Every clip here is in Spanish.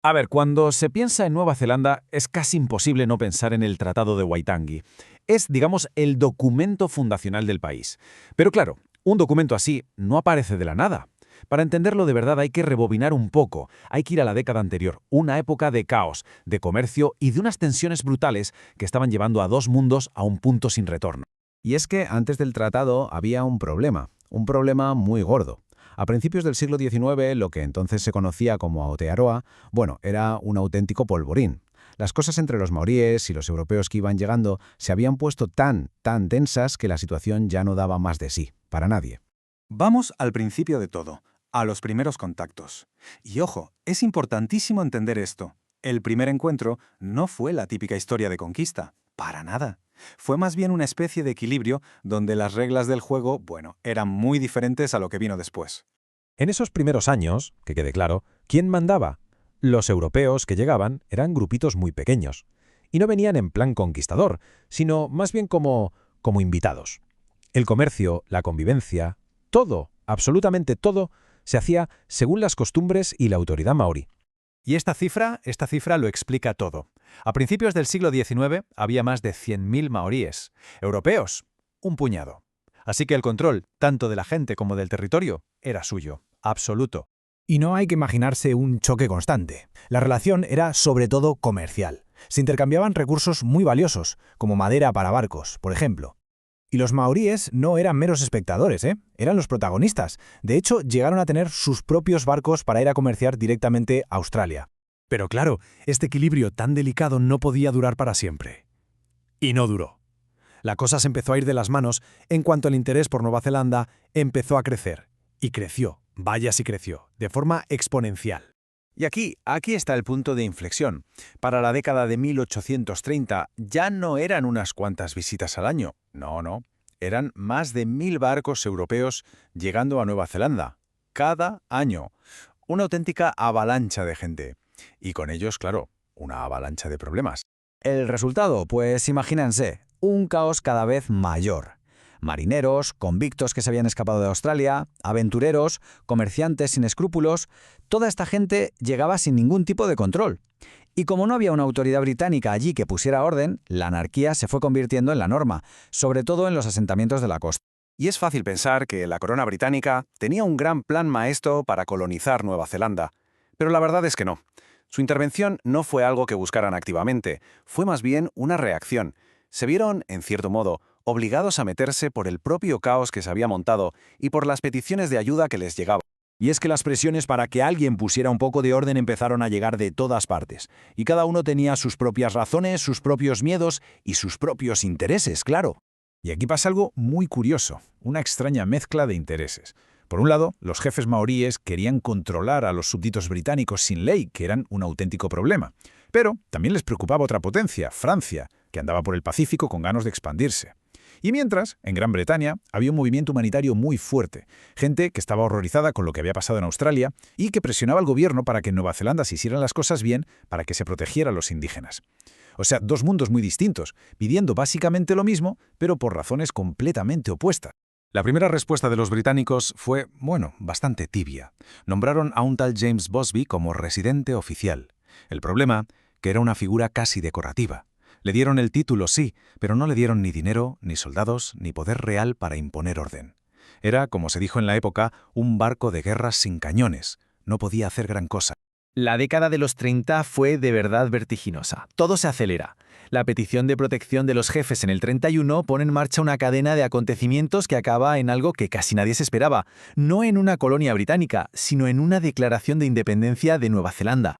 A ver, cuando se piensa en Nueva Zelanda, es casi imposible no pensar en el Tratado de Waitangi. Es, digamos, el documento fundacional del país. Pero claro, un documento así no aparece de la nada. Para entenderlo de verdad hay que rebobinar un poco, hay que ir a la década anterior, una época de caos, de comercio y de unas tensiones brutales que estaban llevando a dos mundos a un punto sin retorno. Y es que antes del tratado había un problema muy gordo. A principios del siglo XIX, lo que entonces se conocía como Aotearoa, bueno, era un auténtico polvorín. Las cosas entre los maoríes y los europeos que iban llegando se habían puesto tan tensas que la situación ya no daba más de sí, para nadie. Vamos al principio de todo, a los primeros contactos. Y ojo, es importantísimo entender esto. El primer encuentro no fue la típica historia de conquista, para nada. Fue más bien una especie de equilibrio donde las reglas del juego, bueno, eran muy diferentes a lo que vino después. En esos primeros años, que quede claro, ¿quién mandaba? Los europeos que llegaban eran grupitos muy pequeños. Y no venían en plan conquistador, sino más bien como invitados. El comercio, la convivencia, todo, absolutamente todo, se hacía según las costumbres y la autoridad maorí. Y esta cifra lo explica todo. A principios del siglo XIX había más de 100.000 maoríes. Europeos, un puñado. Así que el control, tanto de la gente como del territorio, era suyo, absoluto. Y no hay que imaginarse un choque constante. La relación era sobre todo comercial. Se intercambiaban recursos muy valiosos, como madera para barcos, por ejemplo. Y los maoríes no eran meros espectadores, eran los protagonistas. De hecho, llegaron a tener sus propios barcos para ir a comerciar directamente a Australia. Pero claro, este equilibrio tan delicado no podía durar para siempre. Y no duró. La cosa se empezó a ir de las manos en cuanto el interés por Nueva Zelanda empezó a crecer. Y creció, vaya si creció, de forma exponencial. Y aquí está el punto de inflexión. Para la década de 1830 ya no eran unas cuantas visitas al año. No. Eran más de 1.000 barcos europeos llegando a Nueva Zelanda. Cada año. Una auténtica avalancha de gente. Y con ellos, claro, una avalancha de problemas. El resultado, pues imagínense, un caos cada vez mayor. Marineros, convictos que se habían escapado de Australia, aventureros, comerciantes sin escrúpulos, toda esta gente llegaba sin ningún tipo de control. Y como no había una autoridad británica allí que pusiera orden, la anarquía se fue convirtiendo en la norma, sobre todo en los asentamientos de la costa. Y es fácil pensar que la corona británica tenía un gran plan maestro para colonizar Nueva Zelanda. Pero la verdad es que no. Su intervención no fue algo que buscaran activamente, fue más bien una reacción. Se vieron, en cierto modo, obligados a meterse por el propio caos que se había montado y por las peticiones de ayuda que les llegaban. Y es que las presiones para que alguien pusiera un poco de orden empezaron a llegar de todas partes. Y cada uno tenía sus propias razones, sus propios miedos y sus propios intereses, claro. Y aquí pasa algo muy curioso, una extraña mezcla de intereses. Por un lado, los jefes maoríes querían controlar a los súbditos británicos sin ley, que eran un auténtico problema. Pero también les preocupaba otra potencia, Francia, que andaba por el Pacífico con ganas de expandirse. Y mientras, en Gran Bretaña, había un movimiento humanitario muy fuerte, gente que estaba horrorizada con lo que había pasado en Australia y que presionaba al gobierno para que en Nueva Zelanda se hicieran las cosas bien para que se protegiera a los indígenas. O sea, dos mundos muy distintos, pidiendo básicamente lo mismo, pero por razones completamente opuestas. La primera respuesta de los británicos fue, bastante tibia. Nombraron a un tal James Bosby como residente oficial. El problema, que era una figura casi decorativa. Le dieron el título, sí, pero no le dieron ni dinero, ni soldados, ni poder real para imponer orden. Era, como se dijo en la época, un barco de guerra sin cañones. No podía hacer gran cosa. La década de los 30 fue de verdad vertiginosa. Todo se acelera. La petición de protección de los jefes en el 31 pone en marcha una cadena de acontecimientos que acaba en algo que casi nadie se esperaba. No en una colonia británica, sino en una declaración de independencia de Nueva Zelanda.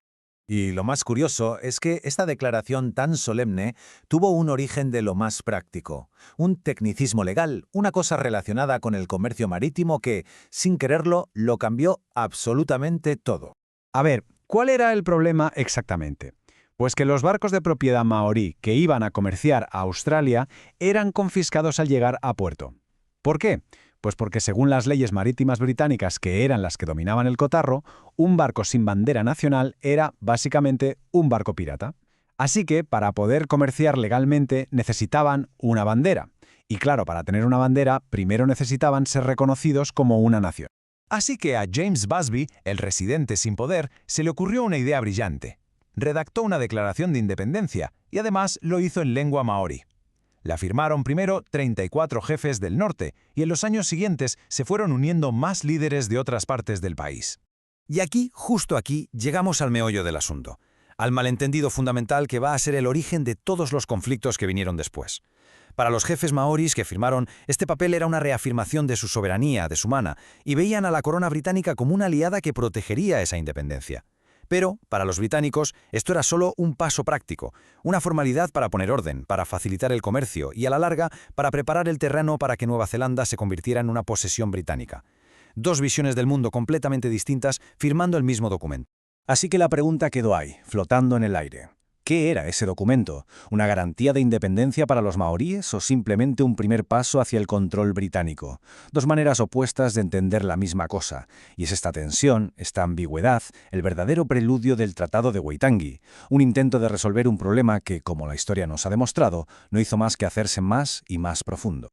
Y lo más curioso es que esta declaración tan solemne tuvo un origen de lo más práctico, un tecnicismo legal, una cosa relacionada con el comercio marítimo que, sin quererlo, lo cambió absolutamente todo. A ver, ¿cuál era el problema exactamente? Pues que los barcos de propiedad maorí que iban a comerciar a Australia eran confiscados al llegar a puerto. ¿Por qué? Pues porque según las leyes marítimas británicas, que eran las que dominaban el cotarro, un barco sin bandera nacional era básicamente un barco pirata. Así que, para poder comerciar legalmente, necesitaban una bandera. Y claro, para tener una bandera, primero necesitaban ser reconocidos como una nación. Así que a James Busby, el residente sin poder, se le ocurrió una idea brillante. Redactó una declaración de independencia y además lo hizo en lengua maorí. La firmaron primero 34 jefes del norte y en los años siguientes se fueron uniendo más líderes de otras partes del país. Y aquí, justo aquí, llegamos al meollo del asunto, al malentendido fundamental que va a ser el origen de todos los conflictos que vinieron después. Para los jefes maoríes que firmaron, este papel era una reafirmación de su soberanía, de su mana, y veían a la corona británica como una aliada que protegería esa independencia. Pero, para los británicos, esto era solo un paso práctico, una formalidad para poner orden, para facilitar el comercio y, a la larga, para preparar el terreno para que Nueva Zelanda se convirtiera en una posesión británica. Dos visiones del mundo completamente distintas firmando el mismo documento. Así que la pregunta quedó ahí, flotando en el aire. ¿Qué era ese documento? ¿Una garantía de independencia para los maoríes o simplemente un primer paso hacia el control británico? Dos maneras opuestas de entender la misma cosa. Y es esta tensión, esta ambigüedad, el verdadero preludio del Tratado de Waitangi, un intento de resolver un problema que, como la historia nos ha demostrado, no hizo más que hacerse más y más profundo.